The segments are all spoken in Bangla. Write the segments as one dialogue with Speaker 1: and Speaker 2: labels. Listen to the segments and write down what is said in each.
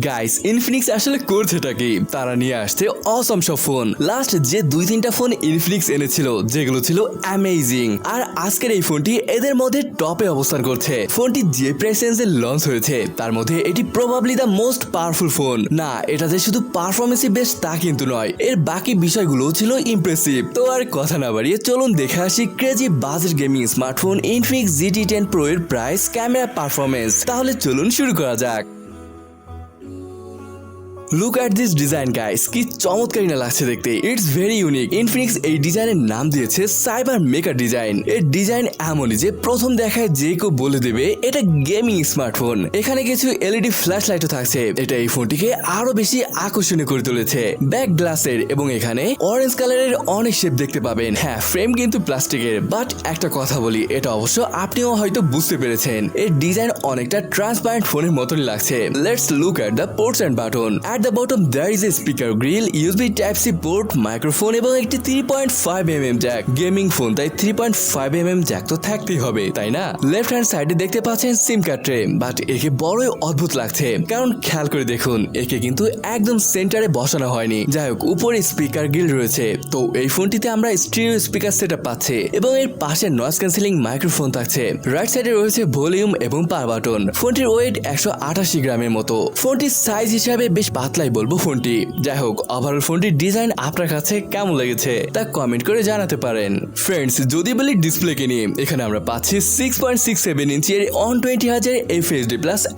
Speaker 1: গাইস, ইনফিনিক্স আসলে করছেটা কি? তারা নিয়ে আসছে অসম সব ফোন। লাস্ট যে 2-3টা ফোন ইনফিনিক্স এনেছিল যেগুলো ছিল অ্যামেজিং, আর আজকের এই ফোনটি এদের মধ্যে টপে অবস্থান করছে। ফোনটি যে প্রাইস রেঞ্জে লঞ্চ হয়েছে তার মধ্যে এটি probably the most powerful phone. না, এটা যে শুধু পারফরমেন্সই বেস্ট তা কিন্তু নয়, এর বাকি বিষয়গুলো ছিল ইমপ্রেসিভ। তো আর কথা না বাড়িয়ে চলুন দেখে আসি crazy budget gaming smartphone Infinix GT10 Pro এর প্রাইস, ক্যামেরা, পারফরমেন্স। তাহলে চলুন শুরু করা যাক। Look at this design guys, কি চমৎকারী না লাগছে দেখতে। It's very unique. ইনফিনিক্স এই ডিজাইনের নাম দিয়েছে সাইবার মেকার ডিজাইন। এর ডিজাইন এমনই যে প্রথম দেখায় যে কেউ বলে দেবে এটা গেমিং স্মার্টফোন। এখানে কিছু এলইডি ফ্ল্যাশ লাইটও থাকছে, এটা এই ফোনটিকে আরো বেশি আকর্ষণীয় করে তুলেছে। ব্যাক গ্লাসের এবং এখানে অরেঞ্জ কালারের অনেক শেপ দেখতে পাবেন। হ্যাঁ, ফ্রেম কিন্তু প্লাস্টিকের, বাট একটা কথা বলি, এটা অবশ্য আপনিও হয়তো বুঝতে পেরেছেন। এর ডিজাইন অনেকটা ট্রান্সপারেন্ট ফোনের মতনই লাগছে। Let's look at the ports and button. At the bottom there is a speaker grill, USB Type-C port, microphone এবং একটি 3.5mm জ্যাক। গেমিং ফোন তাই 3.5mm জ্যাক তো থাকতেই হবে, তাই না? লেফট হ্যান্ড সাইডে দেখতে পাচ্ছেন সিম কার্ড ট্রে, বাট একে বড়ই অদ্ভুত লাগছে, কারণ খেয়াল করে দেখুন একে কিন্তু একদম সেন্টারে বসানো হয়নি। যাই হোক, উপরে স্পিকার গ্রিল রয়েছে। তো এই ফোনটিতে আমরা স্টিরিও স্পিকার সেটআপ পাচ্ছি এবং এর পাশে নয়েজ ক্যান্সেলিং মাইক্রোফোন থাকছে। রাইট সাইডে রয়েছে ভলিউম এবং পাওয়ার বাটন। ফোনটির ওয়েট 188 গ্রামের মতো। ফোনটির সাইজ হিসাবে বেশ পাতলাই বলবো ফোনটি। যাই হোক, ওভারঅল ফোনটির ডিজাইন আপনার কাছে কেমন লেগেছে তা কমেন্ট করে জানাতে পারেন। ফ্রেন্ডস, যদি বলি ডিসপ্লেকে নিয়ে, এখানে আমরা পাচ্ছি 6.67 ইঞ্চের 120Hz FHD+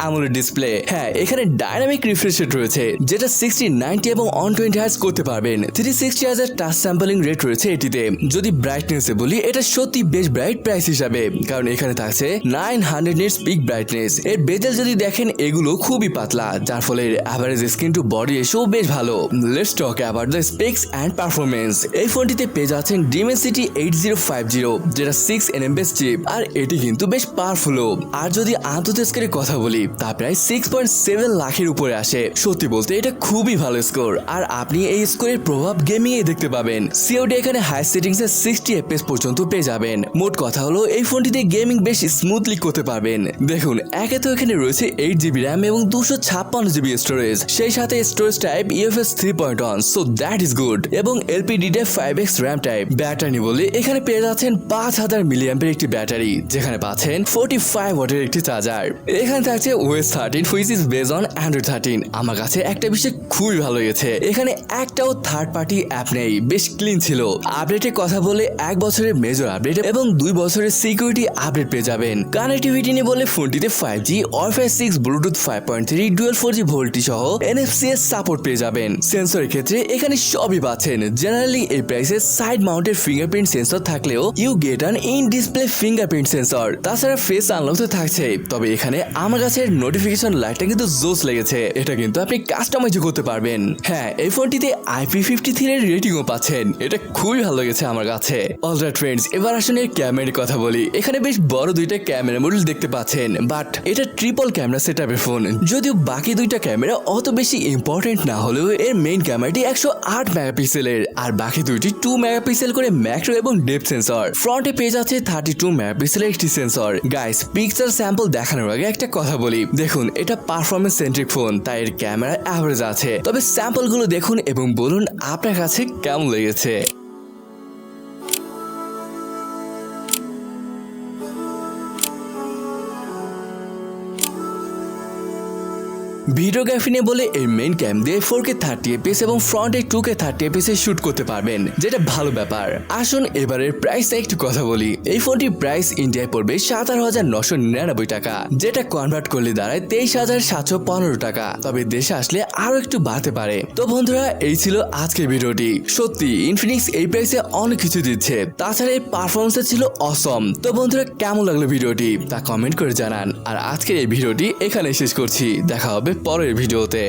Speaker 1: AMOLED ডিসপ্লে। হ্যাঁ, এখানে ডাইনামিক রিফ্রেশ রেট রয়েছে যেটা 60, 90 এবং 120Hz করতে পারবেন। 360Hz টাচ স্যাম্পলিং রেট রয়েছে এটিতে। যদি ব্রাইটনেসে বলি, এটা সত্যি বেশ ব্রাইট প্রাইস হিসাবে, কারণ এখানে থাকছে 900 নিটস পিক ব্রাইটনেস। এর বেজেল যদি দেখেন এগুলো খুবই পাতলা, যার ফলে average screen to body ratio বেশ ভালো। Let's talk about the specs and performance. এই ফোনটিতে পেয়ে যাচ্ছেন Dimensity 8050, যেটা 6nm বেস চিপ, আর এটি কিন্তু বেশ পাওয়ারফুলও। আর যদি আন্তর্জাতিক স্কোরের কথা বলি, তা প্রায় 6.7 লাখের উপরে আসে। সত্যি বলতে এটা খুবই ভালো স্কোর, আর আপনি এই স্কোরের প্রভাব গেমিং এ দেখতে পাবেন। সিওডি এখানে হাই সেটিংস এ 60 FPS পর্যন্ত পেয়ে যাবেন। মোট কথা হলো এই ফোনটিতে গেমিং বেশ স্মুথলি করতে পারবেন। দেখুন, একে তো এখানে রয়েছে 8GB RAM এবং 256GB স্টোরেজ, সেই সাথে storage type UFS 3.1, so that is good, এবং LPDDR5X RAM টাইপ। ব্যাটারি বলে এখানে পেয়ে যাচ্ছেন 5000 mAh একটি ব্যাটারি, যেখানে পাচ্ছেন 45 ওয়াটের একটি চার্জার। এখানে থাকছে OS 13 which is base on Android 13। আমার কাছে একটা বিষয় খুবই ভালো লেগেছে, এখানে একটাও থার্ড পার্টি অ্যাপ নেই, বেশ ক্লিন ছিল। আপডেটের কথা বলে 1 বছরের মেজর আপডেট এবং 2 বছরের সিকিউরিটি আপডেট পেয়ে যাবেন। কানেক্টিভিটি নিয়ে বলে ফোনটিতে 5G, Wi-Fi 6, Bluetooth 5.3, dual 4G VoLTE সহ NFC এর সাপোর্ট পেয়ে যাবেন। সেন্সরের ক্ষেত্রে এখানে সবই পাচ্ছেন। জেনারেলি এই প্রাইসে সাইড মাউন্টেড ফিঙ্গারপ্রিন্ট সেন্সর থাকলেও you get an in display fingerprint sensor. তাছাড়া ফেস আনলক তো থাকছে, তবে এখানে আমার কাছে নোটিফিকেশন লাইটটা কিন্তু জোস লেগেছে। এটা কিন্তু আপনি কাস্টমাইজ করতে পারবেন। হ্যাঁ, এই ফোনটিতে IP53 এর রেটিংও পাচ্ছেন, এটা খুবই ভালো লেগেছে আমার কাছে। অলরাইট ফ্রেন্ডস, এবার আসলে এর ক্যামেরার কথা বলি। এখানে বেশ বড় দুইটা ক্যামেরা মডেল দেখতে পাচ্ছেন, বাট এটা ট্রিপল ক্যামেরা সেটআপের ফোন। যদিও বাকি দুইটা ক্যামেরা অত বেশি ইম্পর্টেন্ট না হলেও এর মেইন ক্যামেরাটি 108 মেগাপিক্সেলের, আর বাকি দুইটি 2 মেগাপিক্সেল করে ম্যাক্রো এবং ডেপথ সেন্সর। ফ্রন্টে পেয়ে যাচ্ছে 32 মেগাপিক্সেলের একটি সেন্সর। গাইস, পিকচার স্যাম্পল দেখানোর আগে একটা কথা বলি। দেখুন, এটা পারফরমেন্স সেন্ট্রিক ফোন, তাই এর ক্যামেরা অ্যাভারেজ আছে, তবে স্যাম্পল গুলো দেখুন এবং বলুন আপনার কাছে কেমন লেগেছে। ভিডিওগ্রাফি নিয়ে বলে এর মেইন ক্যাম দিয়ে 4K 30fps এবং ফ্রন্টে 2K 30fps এ শুট করতে পারবেন, যেটা ভালো ব্যাপার। আসুন এবারের প্রাইস একটু কথা বলি। এই ফোনটির প্রাইস ইন্ডিয়ায় পড়বে 17,999 টাকা, যেটা কনভার্ট করলে দাঁড়ায় 23,715 টাকা, তবে দেশে আসলে আরো একটু বাড়তে পারে। তো বন্ধুরা, এই ছিল আজকের ভিডিওটি। সত্যি ইনফিনিক্স এই প্রাইসে অনেক কিছু দিচ্ছে, তাছাড়া এর পারফরমেন্স ছিল অসম। তো বন্ধুরা, কেমন লাগলো ভিডিওটি তা কমেন্ট করে জানান। আর আজকের এই ভিডিওটি এখানে শেষ করছি, দেখা হবে পরের ভিডিওতে।